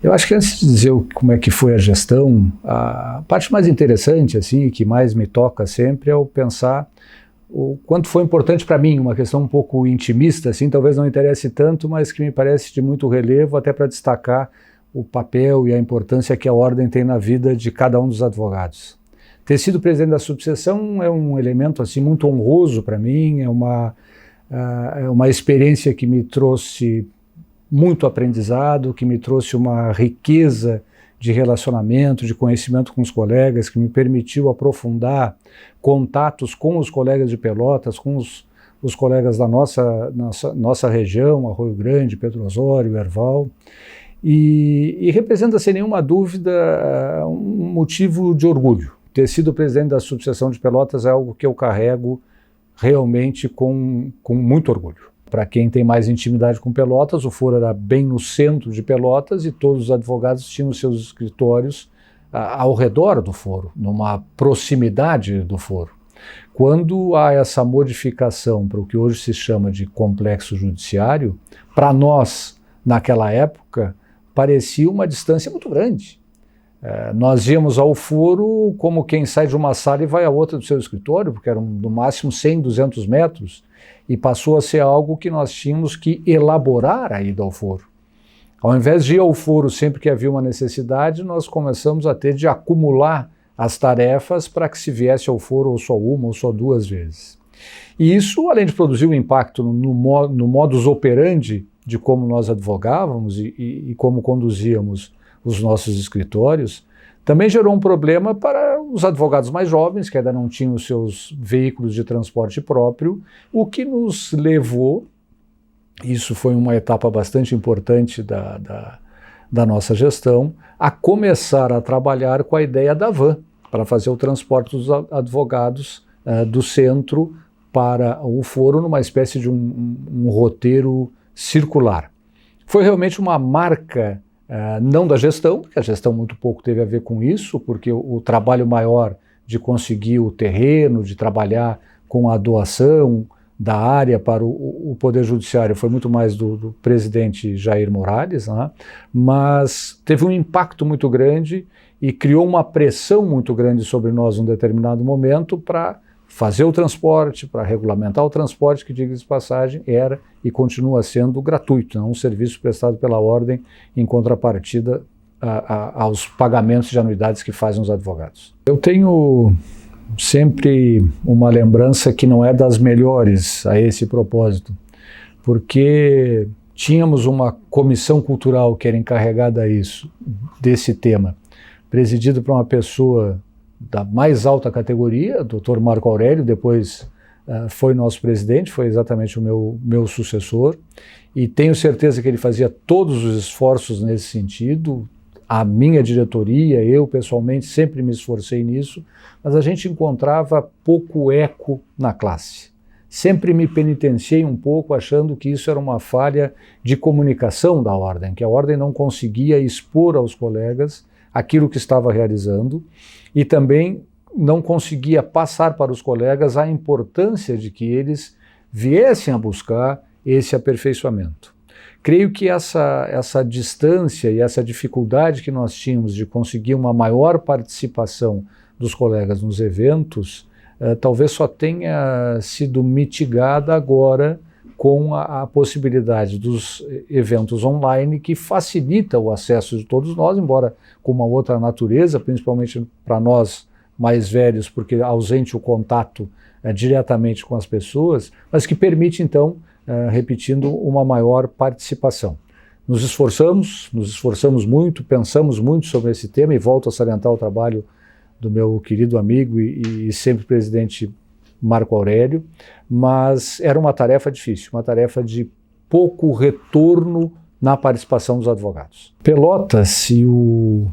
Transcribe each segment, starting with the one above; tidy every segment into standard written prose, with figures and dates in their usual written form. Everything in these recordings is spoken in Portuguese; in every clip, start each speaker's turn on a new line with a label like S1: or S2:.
S1: Eu acho que antes de dizer como é que foi a gestão, a parte mais interessante, assim, que mais me toca sempre é o pensar o quanto foi importante para mim, uma questão um pouco intimista, assim, talvez não interesse tanto, mas que me parece de muito relevo, até para destacar o papel e a importância que a ordem tem na vida de cada um dos advogados. Ter sido presidente da subseção é um elemento assim muito honroso para mim, é uma experiência que me trouxe muito aprendizado, que me trouxe uma riqueza de relacionamento, de conhecimento com os colegas, que me permitiu aprofundar contatos com os colegas de Pelotas, com os colegas da nossa região, Arroio Grande, Pedro Osório, Herval, e representa sem nenhuma dúvida um motivo de orgulho. Ter sido presidente da subseção de Pelotas é algo que eu carrego realmente com muito orgulho. Para quem tem mais intimidade com Pelotas, o foro era bem no centro de Pelotas e todos os advogados tinham seus escritórios ao redor do foro, numa proximidade do foro. Quando há essa modificação para o que hoje se chama de complexo judiciário, para nós, naquela época, parecia uma distância muito grande. Nós íamos ao foro como quem sai de uma sala e vai a outra do seu escritório, porque eram no máximo 100, 200 metros, e passou a ser algo que nós tínhamos que elaborar a ida ao foro. Ao invés de ir ao foro sempre que havia uma necessidade, nós começamos a ter de acumular as tarefas para que se viesse ao foro ou só uma ou só duas vezes. E isso, além de produzir um impacto no modus operandi de como nós advogávamos e como conduzíamos os nossos escritórios, também gerou um problema para os advogados mais jovens, que ainda não tinham os seus veículos de transporte próprio, o que nos levou, isso foi uma etapa bastante importante da nossa gestão, a começar a trabalhar com a ideia da van, para fazer o transporte dos advogados do centro para o foro, numa espécie de um roteiro circular. Foi realmente uma marca não da gestão, porque a gestão muito pouco teve a ver com isso, porque o trabalho maior de conseguir o terreno, de trabalhar com a doação da área para o Poder Judiciário foi muito mais do presidente Jair Morales, né? Mas teve um impacto muito grande e criou uma pressão muito grande sobre nós num determinado momento para fazer o transporte, para regulamentar o transporte, que, diga-se de passagem, era e continua sendo gratuito, não um serviço prestado pela ordem em contrapartida aos pagamentos de anuidades que fazem os advogados. Eu tenho sempre uma lembrança que não é das melhores a esse propósito, porque tínhamos uma comissão cultural que era encarregada desse tema, presidida por uma pessoa da mais alta categoria, Dr. Marco Aurélio, depois foi nosso presidente, foi exatamente o meu sucessor, e tenho certeza que ele fazia todos os esforços nesse sentido. A minha diretoria, eu pessoalmente sempre me esforcei nisso, mas a gente encontrava pouco eco na classe. Sempre me penitenciei um pouco achando que isso era uma falha de comunicação da ordem, que a ordem não conseguia expor aos colegas aquilo que estava realizando e também não conseguia passar para os colegas a importância de que eles viessem a buscar esse aperfeiçoamento. Creio que essa distância e essa dificuldade que nós tínhamos de conseguir uma maior participação dos colegas nos eventos, talvez só tenha sido mitigada agora com a possibilidade dos eventos online, que facilita o acesso de todos nós, embora com uma outra natureza, principalmente para nós mais velhos, porque ausente o contato diretamente com as pessoas, mas que permite então, repetindo, uma maior participação. Nos esforçamos muito, pensamos muito sobre esse tema e volto a salientar o trabalho do meu querido amigo e sempre presidente Marco Aurélio, mas era uma tarefa difícil, uma tarefa de pouco retorno na participação dos advogados. Pelotas e o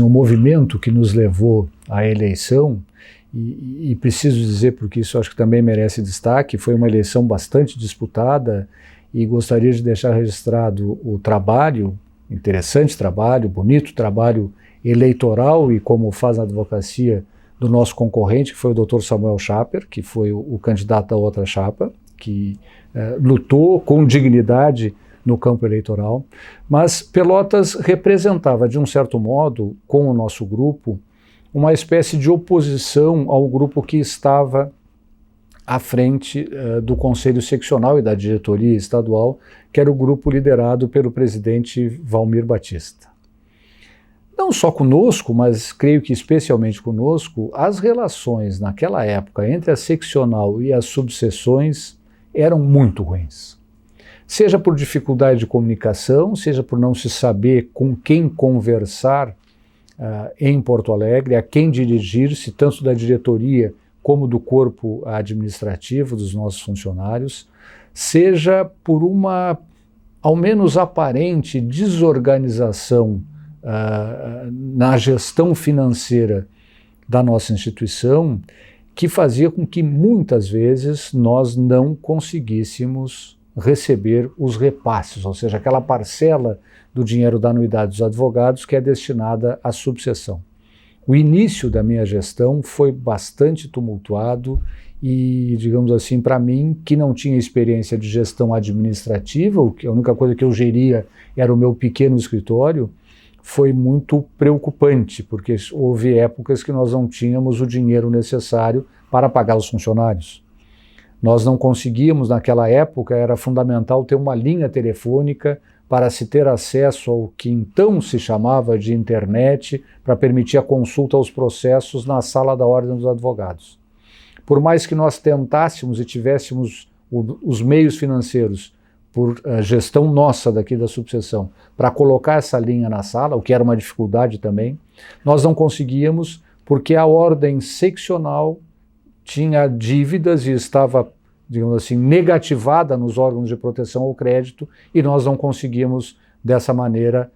S1: movimento que nos levou à eleição, e preciso dizer, porque isso acho que também merece destaque, foi uma eleição bastante disputada e gostaria de deixar registrado o trabalho, interessante trabalho, bonito trabalho eleitoral e como faz na advocacia do nosso concorrente, que foi o Dr. Samuel Schaper, que foi o candidato da outra chapa, que lutou com dignidade no campo eleitoral, mas Pelotas representava, de um certo modo, com o nosso grupo, uma espécie de oposição ao grupo que estava à frente do Conselho Seccional e da diretoria estadual, que era o grupo liderado pelo presidente Valmir Batista. Não só conosco, mas creio que especialmente conosco, as relações naquela época entre a seccional e as subseções eram muito ruins. Seja por dificuldade de comunicação, seja por não se saber com quem conversar em Porto Alegre, a quem dirigir-se, tanto da diretoria como do corpo administrativo dos nossos funcionários, seja por uma, ao menos aparente, desorganização na gestão financeira da nossa instituição, que fazia com que muitas vezes nós não conseguíssemos receber os repasses, ou seja, aquela parcela do dinheiro da anuidade dos advogados que é destinada à subseção. O início da minha gestão foi bastante tumultuado e, digamos assim, para mim, que não tinha experiência de gestão administrativa, a única coisa que eu geria era o meu pequeno escritório, foi muito preocupante, porque houve épocas que nós não tínhamos o dinheiro necessário para pagar os funcionários. Nós não conseguíamos, naquela época, era fundamental ter uma linha telefônica para se ter acesso ao que então se chamava de internet, para permitir a consulta aos processos na sala da Ordem dos Advogados. Por mais que nós tentássemos e tivéssemos os meios financeiros, por gestão nossa daqui da subseção, para colocar essa linha na sala, o que era uma dificuldade também, nós não conseguíamos porque a ordem seccional tinha dívidas e estava, digamos assim, negativada nos órgãos de proteção ao crédito e nós não conseguíamos, dessa maneira,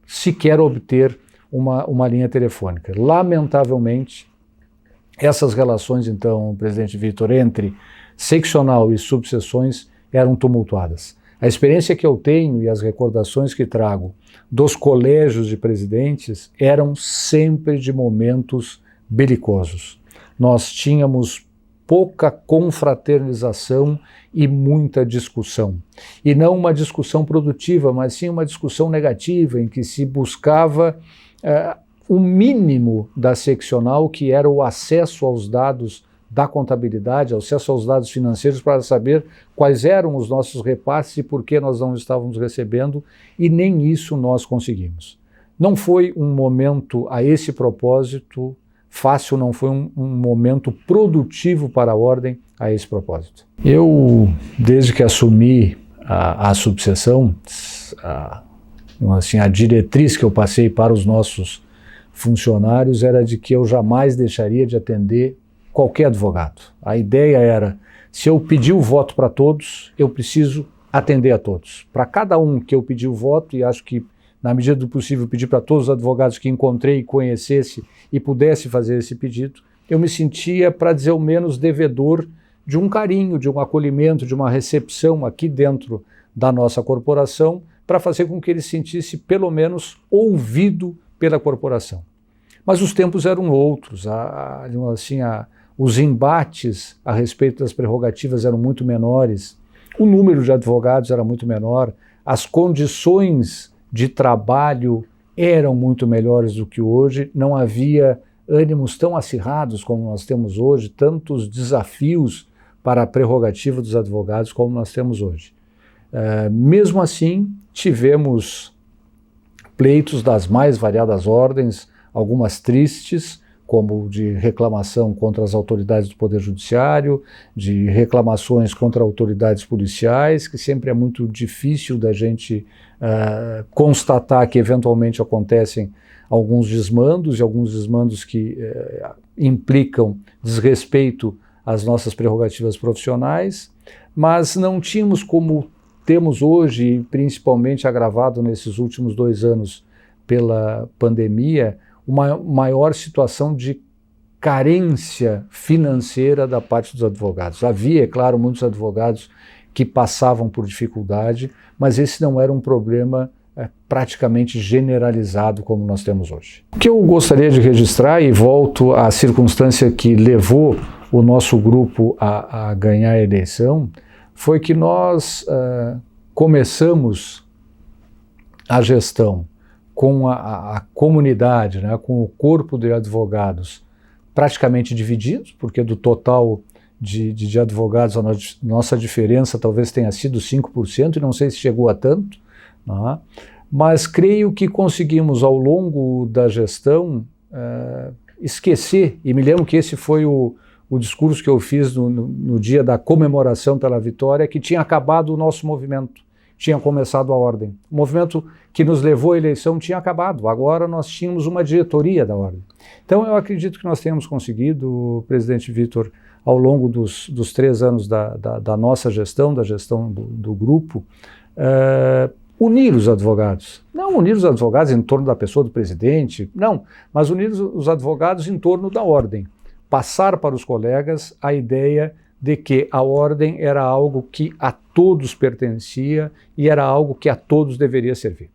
S1: sequer obter uma linha telefônica. Lamentavelmente, essas relações, então, presidente Vitor, entre seccional e subseções eram tumultuadas. A experiência que eu tenho e as recordações que trago dos colégios de presidentes eram sempre de momentos belicosos. Nós tínhamos pouca confraternização e muita discussão. E não uma discussão produtiva, mas sim uma discussão negativa, em que se buscava o mínimo da seccional, que era o acesso aos dados da contabilidade, acesso aos dados financeiros para saber quais eram os nossos repasses e por que nós não estávamos recebendo, e nem isso nós conseguimos. Não foi um momento a esse propósito fácil, não foi um momento produtivo para a Ordem a esse propósito. Eu, desde que assumi a subseção, a diretriz que eu passei para os nossos funcionários era de que eu jamais deixaria de atender qualquer advogado. A ideia era, se eu pedir o voto para todos, eu preciso atender a todos. Para cada um que eu pedi o voto, e acho que na medida do possível pedi para todos os advogados que encontrei e conhecesse e pudesse fazer esse pedido, eu me sentia, para dizer o menos, devedor de um carinho, de um acolhimento, de uma recepção aqui dentro da nossa corporação, para fazer com que ele se sentisse pelo menos ouvido pela corporação. Mas os tempos eram outros, os embates a respeito das prerrogativas eram muito menores, o número de advogados era muito menor, as condições de trabalho eram muito melhores do que hoje, não havia ânimos tão acirrados como nós temos hoje, tantos desafios para a prerrogativa dos advogados como nós temos hoje. Mesmo assim, tivemos pleitos das mais variadas ordens, algumas tristes, como de reclamação contra as autoridades do Poder Judiciário, de reclamações contra autoridades policiais, que sempre é muito difícil da gente constatar que eventualmente acontecem alguns desmandos, e alguns desmandos que implicam desrespeito às nossas prerrogativas profissionais, mas não tínhamos como temos hoje, principalmente agravado nesses últimos 2 anos pela pandemia, uma maior situação de carência financeira da parte dos advogados. Havia, é claro, muitos advogados que passavam por dificuldade, mas esse não era um problema praticamente generalizado como nós temos hoje. O que eu gostaria de registrar, e volto à circunstância que levou o nosso grupo a ganhar a eleição, foi que nós começamos a gestão com a comunidade, né, com o corpo de advogados praticamente divididos, porque do total de advogados a nossa diferença talvez tenha sido 5%, e não sei se chegou a tanto, né? Mas creio que conseguimos ao longo da gestão esquecer, e me lembro que esse foi o discurso que eu fiz no dia da comemoração pela vitória, que tinha acabado o nosso movimento, tinha começado a ordem. O movimento que nos levou à eleição tinha acabado, agora nós tínhamos uma diretoria da ordem. Então eu acredito que nós tenhamos conseguido, presidente Vitor, ao longo dos 3 anos da nossa gestão, da gestão do grupo, unir os advogados. Não unir os advogados em torno da pessoa do presidente, não, mas unir os advogados em torno da ordem. Passar para os colegas a ideia de que a ordem era algo que a todos pertencia e era algo que a todos deveria servir.